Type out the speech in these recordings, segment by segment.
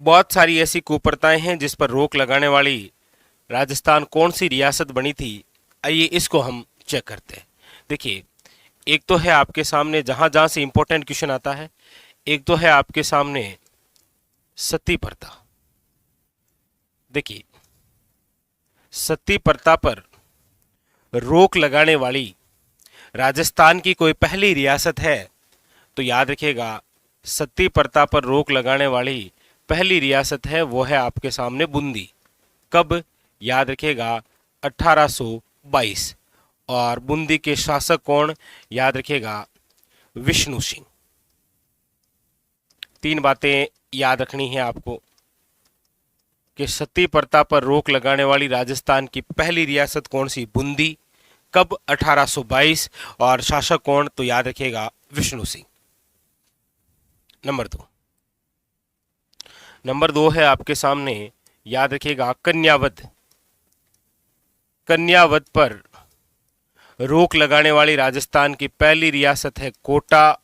बहुत सारी ऐसी कुप्रथाएं हैं जिस पर रोक लगाने वाली राजस्थान कौन सी रियासत बनी थी। आइए इसको हम चेक करते हैं। देखिए, एक तो है आपके सामने जहां जहां से इंपॉर्टेंट क्वेश्चन आता है, एक तो है आपके सामने सती प्रथा। देखिए, सती प्रथा पर रोक लगाने वाली राजस्थान की कोई पहली रियासत है तो याद रखिएगा, सती प्रथा पर रोक लगाने वाली पहली रियासत है वो है आपके सामने बूंदी। कब? याद रखिएगा 1822। और बूंदी के शासक कौन? याद रखिएगा विष्णु सिंह। तीन बातें याद रखनी है आपको कि सती प्रथा पर रोक लगाने वाली राजस्थान की पहली रियासत कौन सी? बूंदी। कब? 1822। और शासक कौन? तो याद रखिएगा विष्णु सिंह। नंबर दो है आपके सामने, याद रखिएगा कन्यावध। कन्यावध पर रोक लगाने वाली राजस्थान की पहली रियासत है कोटा।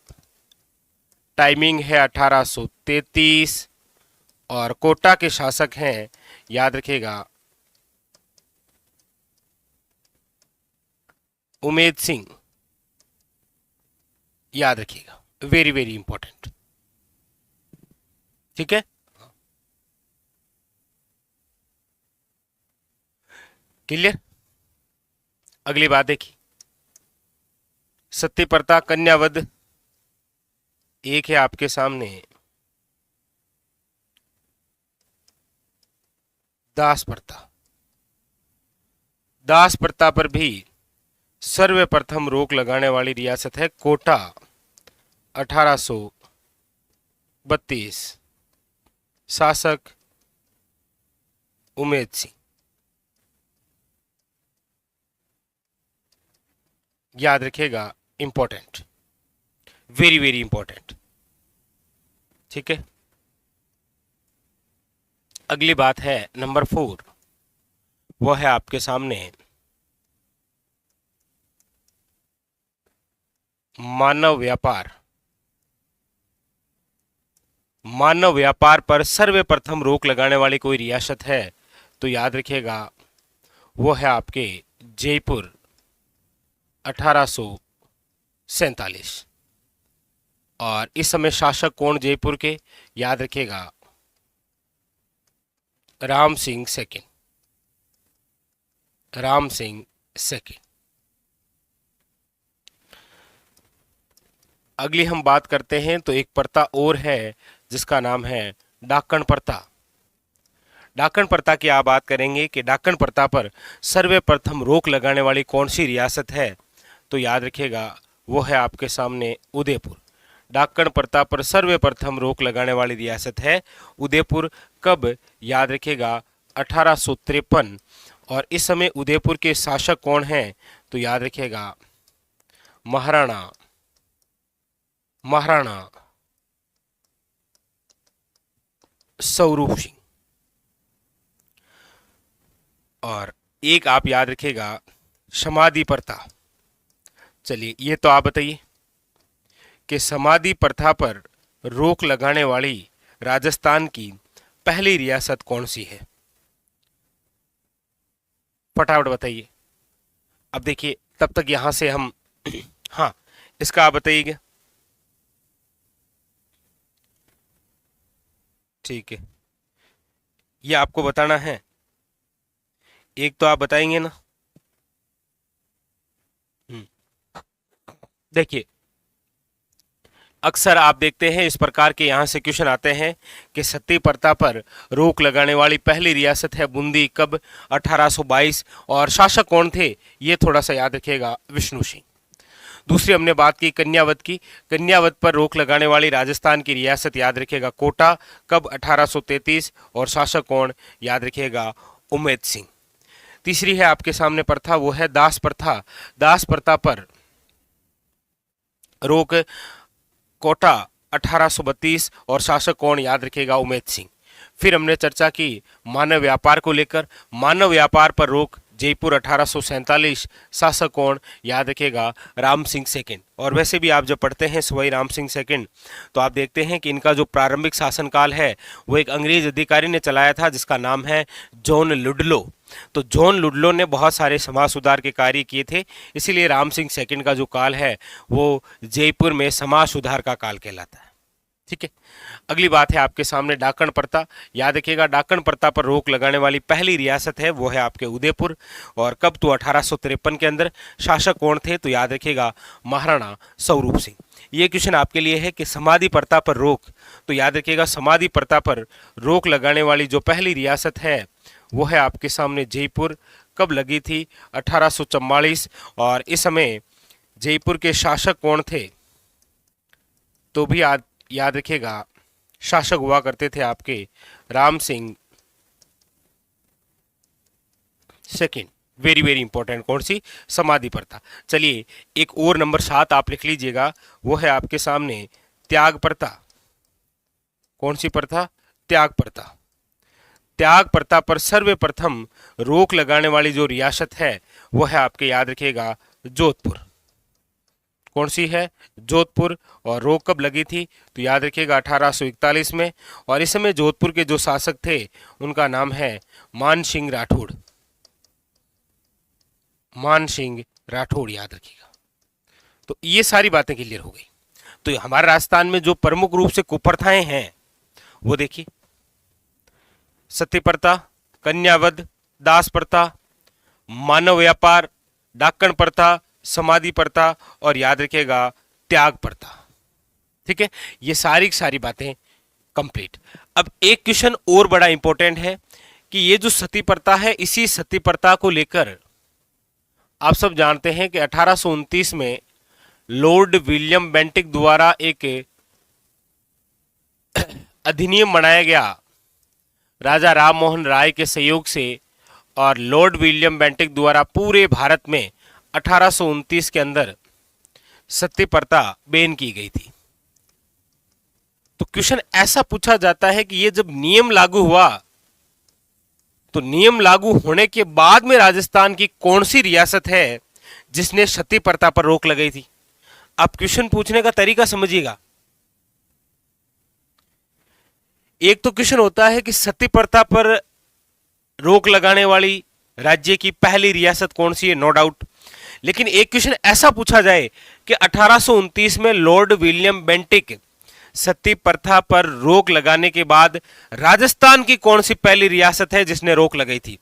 टाइमिंग है 1833 और कोटा के शासक हैं, याद रखिएगा उमेद सिंह। याद रखिएगा, वेरी वेरी इंपॉर्टेंट। ठीक है, क्लियर। अगली बात देखिए, सती प्रथा, कन्यावध। एक है आपके सामने दास प्रथा। दास प्रथा पर भी सर्वप्रथम रोक लगाने वाली रियासत है कोटा। 1832। शासक उमेद सिंह। याद रखिएगा, इंपॉर्टेंट, वेरी वेरी इंपॉर्टेंट। ठीक है, अगली बात है नंबर 4। वो है आपके सामने मानव व्यापार। मानव व्यापार पर सर्वप्रथम रोक लगाने वाली कोई रियासत है तो याद रखिएगा वो है आपके जयपुर। 1847। और इस समय शासक कौन जयपुर के? याद रखिएगा राम सिंह सेकंड। राम सिंह सेकंड। अगली हम बात करते हैं तो एक प्रथा और है जिसका नाम है डाकण प्रथा। डाकण प्रथा की आप बात करेंगे कि डाकण प्रथा पर सर्वप्रथम रोक लगाने वाली कौन सी रियासत है तो याद रखिएगा वो है आपके सामने उदयपुर। डाकण प्रथा पर सर्वप्रथम रोक लगाने वाली रियासत है उदयपुर। कब? याद रखिएगा 1853। और इस समय उदयपुर के शासक कौन हैं तो याद रखिएगा महाराणा स्वरूप सिंह। और एक आप याद रखिएगा समाधि प्रथा। चलिए, ये तो आप बताइए कि समाधि प्रथा पर रोक लगाने वाली राजस्थान की पहली रियासत कौन सी है? फटाफट बताइए। अब देखिए, तब तक यहां से हम हाँ, इसका आप बताइएगा। ठीक है, ये आपको बताना है। एक तो आप बताएंगे ना। देखिए, अक्सर आप देखते हैं इस प्रकार के यहाँ से क्वेश्चन आते हैं कि सती प्रथा पर रोक लगाने वाली पहली रियासत है बूंदी। कब? 1822। और शासक कौन थे? ये थोड़ा सा याद रखिएगा विष्णु सिंह। दूसरी हमने बात की कन्यावध की। कन्यावध पर रोक लगाने वाली राजस्थान की रियासत याद रखिएगा कोटा। कब? 1833। और शासक कौन? याद रखिएगा उमेद सिंह। तीसरी है आपके सामने प्रथा, वो है दास प्रथा। दास प्रथा पर रोक कोटा 1832 और शासक कौन? याद रखिएगा उमेद सिंह। फिर हमने चर्चा की मानव व्यापार को लेकर। मानव व्यापार पर रोक जयपुर 1847, शासक कौन, याद रखिएगा राम सिंह सेकंड। और वैसे भी आप जब पढ़ते हैं सवाई राम सिंह सेकंड तो आप देखते हैं कि इनका जो प्रारंभिक शासनकाल है वो एक अंग्रेज अधिकारी ने चलाया था जिसका नाम है जॉन लुडलो। तो जॉन लुडलो ने बहुत सारे समाज सुधार के कार्य किए थे, इसीलिए राम सिंह सेकंड का जो काल है वो जयपुर में समाज सुधार का काल कहलाता है। ठीक है, अगली बात है आपके सामने डाकण प्रथा। याद रखिएगा डाकण प्रथा पर रोक लगाने वाली पहली रियासत है वो है आपके उदयपुर। और कब, तो 1853 के अंदर। शासक कौन थे, तो याद रखिएगा महाराणा स्वरूप सिंह। ये क्वेश्चन आपके लिए है कि समाधि प्रथा पर रोक, तो याद रखिएगा समाधि प्रथा पर रोक लगाने वाली जो पहली रियासत है वो है आपके सामने जयपुर। कब लगी थी, 1844। और इस समय जयपुर के शासक कौन थे, तो भी याद रखिएगा शासक हुआ करते थे आपके Ram Singh second. Very very important कौन सी, समाधि प्रथा। चलिए एक और नंबर 7 आप लिख लीजिएगा, वो है आपके सामने त्याग प्रथा। कौन सी प्रथा, त्याग प्रथा। त्याग प्रथा पर सर्वप्रथम रोक लगाने वाली जो रियासत है वो है आपके, याद रखिएगा जोधपुर। कौन सी है, जोधपुर। और रोक कब लगी थी, तो याद रखिएगा 1841 में। और इस समय जोधपुर के जो शासक थे उनका नाम है मान सिंह राठौड़। मान सिंह राठौड़, याद रखिएगा। तो ये सारी बातें क्लियर हो गई। तो हमारे राजस्थान में जो प्रमुख रूप से कुप्रथाएं हैं वो देखिए, सती प्रथा, कन्यावध, दास प्रथा, मानव व्यापार, डाकण प्रथा, समाधि प्रथा और याद रखिएगा त्याग प्रथा। ठीक है, ये सारी सारी बातें कंप्लीट। अब एक क्वेश्चन और बड़ा इंपॉर्टेंट है कि ये जो सती प्रथा है, इसी सती प्रथा को लेकर आप सब जानते हैं कि 1829 में लॉर्ड विलियम बेंटिक द्वारा एक अधिनियम बनाया गया राजा राम मोहन राय के सहयोग से। और लॉर्ड विलियम बेंटिक द्वारा पूरे भारत में 1829 के अंदर सती प्रथा बैन की गई थी। तो क्वेश्चन ऐसा पूछा जाता है कि ये जब नियम लागू हुआ तो नियम लागू होने के बाद में राजस्थान की कौन सी रियासत है जिसने सती प्रथा पर रोक लगाई थी। आप क्वेश्चन पूछने का तरीका समझिएगा। एक तो क्वेश्चन होता है कि सती प्रथा पर रोक लगाने वाली राज्य की पहली रियासत कौन सी है, नो डाउट। लेकिन एक क्वेश्चन ऐसा पूछा जाए कि 1829 में लॉर्ड विलियम बेंटिक सती प्रथा पर रोक लगाने के बाद राजस्थान की कौन सी पहली रियासत है जिसने रोक लगाई थी,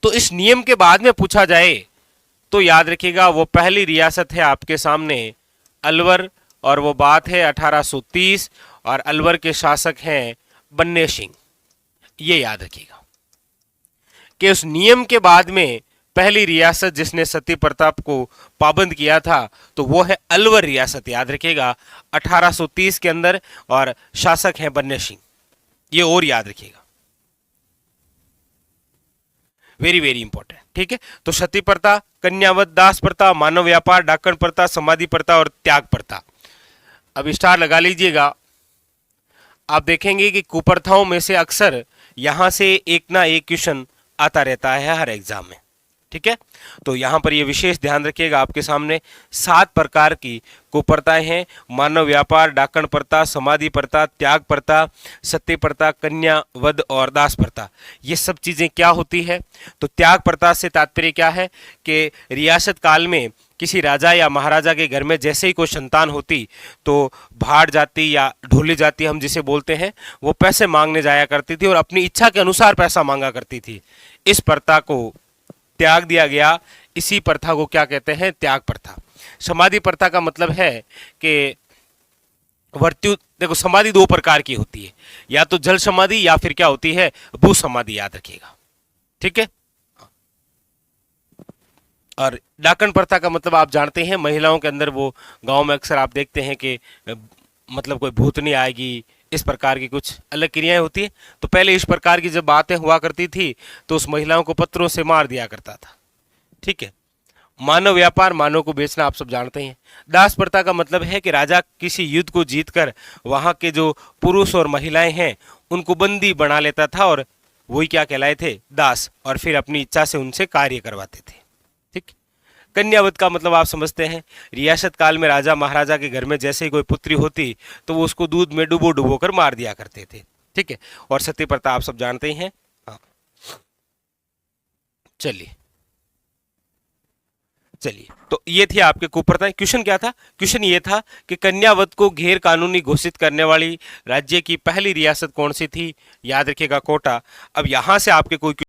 तो इस नियम के बाद में पूछा जाए तो याद रखिएगा वो पहली रियासत है आपके सामने अलवर। और वो बात है 1830 और अलवर के शासक हैं बन्ने सिंह। ये याद रखिएगा कि उस नियम के बाद में पहली रियासत जिसने सती प्रथा को पाबंद किया था तो वो है अलवर रियासत, याद रखिएगा 1830 के अंदर। और शासक हैं बन्ने सिंह, ये और याद रखिएगा, वेरी वेरी इंपॉर्टेंट। ठीक है, तो सती प्रथा, कन्यावध, दास प्रथा, मानव व्यापार, डाकण प्रथा, समाधि प्रथा और त्याग प्रथा। अब स्टार लगा लीजिएगा। आप देखेंगे कि कुप्रथाओं में से अक्सर यहां से एक ना एक क्वेश्चन आता रहता है हर एग्जाम में। ठीक है, तो यहां पर ये विशेष ध्यान रखिएगा, आपके सामने 7 प्रकार की कुप्रथाएं हैं। मानव व्यापार, डाकण प्रथा, समाधि प्रथा, त्याग प्रथा, सती प्रथा, कन्या वध और दास प्रथा। ये सब चीजें क्या होती है, तो त्याग प्रथा से तात्पर्य क्या है कि रियासत काल में किसी राजा या महाराजा के घर में जैसे ही कोई संतान होती तो भाड़ जाति या ढोली जाति हम जिसे बोलते हैं वो पैसे मांगने जाया करती थी और अपनी इच्छा के अनुसार पैसा मांगा करती थी। इस प्रथा को त्याग दिया गया, इसी प्रथा को क्या कहते हैं, त्याग प्रथा। समाधि प्रथा का मतलब है कि वर्त्यु, देखो समाधि 2 प्रकार की होती है, या तो जल समाधि या फिर क्या होती है, भू समाधि, याद रखिएगा। ठीक है, और डाकण प्रथा का मतलब आप जानते हैं, महिलाओं के अंदर वो गांव में अक्सर आप देखते हैं कि मतलब कोई भूतनी आएगी, इस प्रकार की कुछ अलग क्रियाएं होती है। तो पहले इस प्रकार की जब बातें हुआ करती थी तो उस महिलाओं को पत्थरों से मार दिया करता था। ठीक है, मानव व्यापार, मानव को बेचना आप सब जानते हैं। दास प्रथा का मतलब है कि राजा किसी युद्ध को जीतकर वहां के जो पुरुष और महिलाएं हैं उनको बंदी बना लेता था और वही क्या कहलाए थे, दास, और फिर अपनी इच्छा से उनसे कार्य करवाते थे। ठीक। कन्यावत का मतलब आप समझते हैं, रियासत काल में राजा महाराजा के घर में जैसे ही कोई पुत्री होती तो वो उसको दूध में डुबो डुबो कर मार दिया करते थे। ठीक है, और सती प्रथा आप सब जानते ही हैं। हाँ, चलिए चलिए, तो ये थी आपके कुप्रथाएं। क्वेश्चन क्या था, क्वेश्चन ये था कि कन्यावत को गैर कानूनी घोषित करने वाली राज्य की पहली रियासत कौन सी थी, याद रखिएगा कोटा। अब यहां से आपके कोई